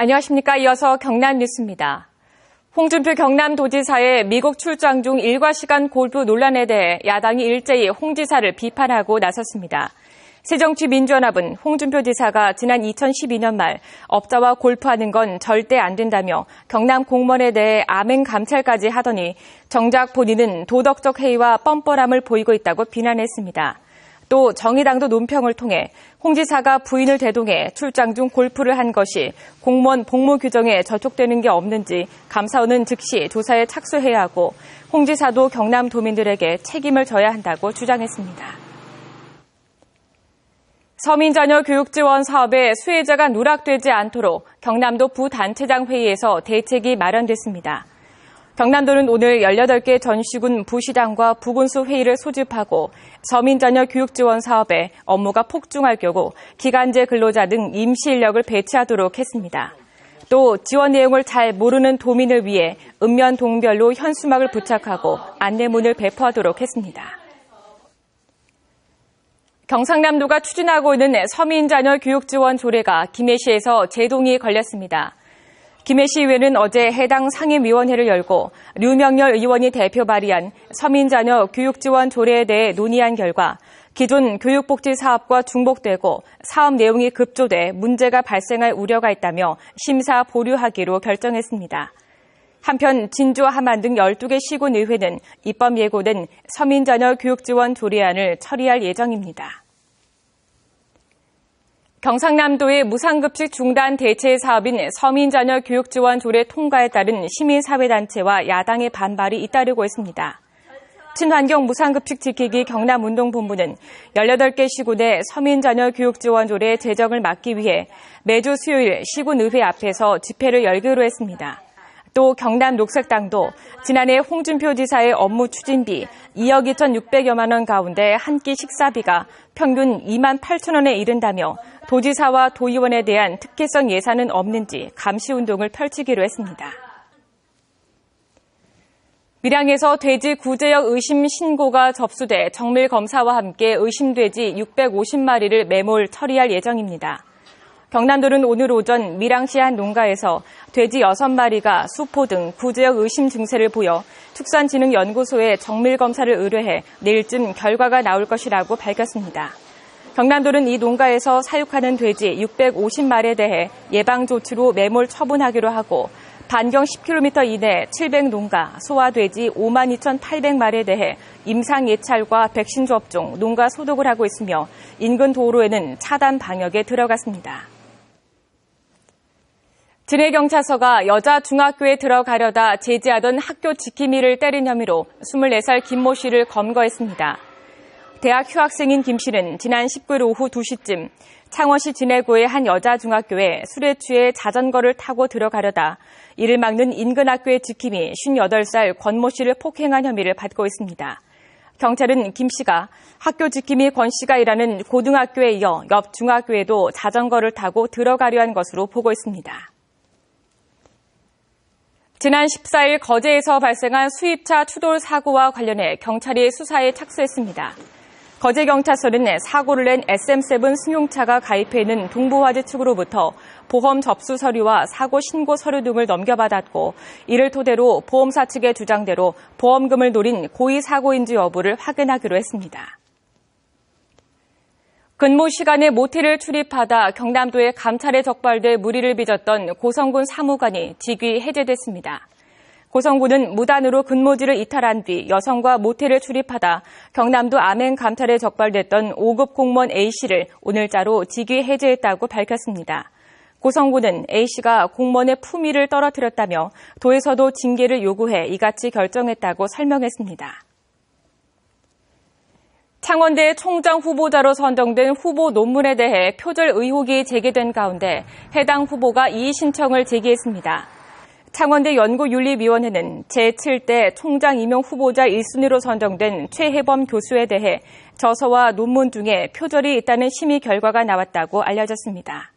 안녕하십니까. 이어서 경남 뉴스입니다. 홍준표 경남도지사의 미국 출장 중 일과 시간 골프 논란에 대해 야당이 일제히 홍 지사를 비판하고 나섰습니다. 새정치민주연합은 홍준표 지사가 지난 2012년 말 업자와 골프하는 건 절대 안 된다며 경남 공무원에 대해 암행 감찰까지 하더니 정작 본인은 도덕적 해이와 뻔뻔함을 보이고 있다고 비난했습니다. 또 정의당도 논평을 통해 홍 지사가 부인을 대동해 출장 중 골프를 한 것이 공무원 복무 규정에 저촉되는 게 없는지 감사원은 즉시 조사에 착수해야 하고 홍 지사도 경남 도민들에게 책임을 져야 한다고 주장했습니다. 서민자녀 교육지원 사업에 수혜자가 누락되지 않도록 경남도 부단체장 회의에서 대책이 마련됐습니다. 경남도는 오늘 18개 전시군 부시장과 부군수 회의를 소집하고 서민자녀 교육지원 사업에 업무가 폭증할 경우 기간제 근로자 등 임시 인력을 배치하도록 했습니다. 또 지원 내용을 잘 모르는 도민을 위해 읍면동별로 현수막을 부착하고 안내문을 배포하도록 했습니다. 경상남도가 추진하고 있는 서민자녀 교육지원 조례가 김해시에서 제동이 걸렸습니다. 김해시의회는 어제 해당 상임위원회를 열고 류명렬 의원이 대표 발의한 서민자녀 교육지원 조례에 대해 논의한 결과 기존 교육복지 사업과 중복되고 사업 내용이 급조돼 문제가 발생할 우려가 있다며 심사 보류하기로 결정했습니다. 한편 진주, 함안 등 12개 시군의회는 입법 예고된 서민자녀 교육지원 조례안을 처리할 예정입니다. 경상남도의 무상급식 중단 대체 사업인 서민자녀 교육지원 조례 통과에 따른 시민사회단체와 야당의 반발이 잇따르고 있습니다. 친환경 무상급식 지키기 경남운동본부는 18개 시군의 서민자녀 교육지원 조례 제정을 막기 위해 매주 수요일 시군의회 앞에서 집회를 열기로 했습니다. 또 경남녹색당도 지난해 홍준표 지사의 업무 추진비 2억 2,600여만 원 가운데 한 끼 식사비가 평균 2만 8천 원에 이른다며 도지사와 도의원에 대한 특혜성 예산은 없는지 감시운동을 펼치기로 했습니다. 밀양에서 돼지 구제역 의심 신고가 접수돼 정밀검사와 함께 의심돼지 650마리를 매몰 처리할 예정입니다. 경남도는 오늘 오전 밀양시 한 농가에서 돼지 6마리가 수포 등 구제역 의심 증세를 보여 축산진흥연구소에 정밀검사를 의뢰해 내일쯤 결과가 나올 것이라고 밝혔습니다. 경남도는 이 농가에서 사육하는 돼지 650마리에 대해 예방조치로 매몰 처분하기로 하고 반경 10km 이내 700농가, 소화돼지 52,800마리에 대해 임상예찰과 백신 접종, 농가 소독을 하고 있으며 인근 도로에는 차단 방역에 들어갔습니다. 진해경찰서가 여자 중학교에 들어가려다 제지하던 학교 지킴이를 때린 혐의로 24살 김모 씨를 검거했습니다. 대학 휴학생인 김 씨는 지난 19일 오후 2시쯤 창원시 진해구의 한 여자 중학교에 술에 취해 자전거를 타고 들어가려다 이를 막는 인근 학교의 지킴이 58살 권모 씨를 폭행한 혐의를 받고 있습니다. 경찰은 김 씨가 학교 지킴이 권 씨가 일하는 고등학교에 이어 옆 중학교에도 자전거를 타고 들어가려 한 것으로 보고 있습니다. 지난 14일 거제에서 발생한 수입차 추돌 사고와 관련해 경찰이 수사에 착수했습니다. 거제경찰서는 사고를 낸 SM7 승용차가 가입해 있는 동부화재 측으로부터 보험 접수 서류와 사고 신고 서류 등을 넘겨받았고 이를 토대로 보험사 측의 주장대로 보험금을 노린 고의 사고인지 여부를 확인하기로 했습니다. 근무 시간에 모텔을 출입하다 경남도에 감찰에 적발돼 물의를 빚었던 고성군 사무관이 직위 해제됐습니다. 고성군은 무단으로 근무지를 이탈한 뒤 여성과 모텔을 출입하다 경남도 암행 감찰에 적발됐던 5급 공무원 A씨를 오늘자로 직위 해제했다고 밝혔습니다. 고성군은 A씨가 공무원의 품위를 떨어뜨렸다며 도에서도 징계를 요구해 이같이 결정했다고 설명했습니다. 창원대 총장 후보자로 선정된 후보 논문에 대해 표절 의혹이 제기된 가운데 해당 후보가 이의 신청을 제기했습니다. 창원대 연구윤리위원회는 제7대 총장 임용 후보자 1순위로 선정된 최혜범 교수에 대해 저서와 논문 중에 표절이 있다는 심의 결과가 나왔다고 알려졌습니다.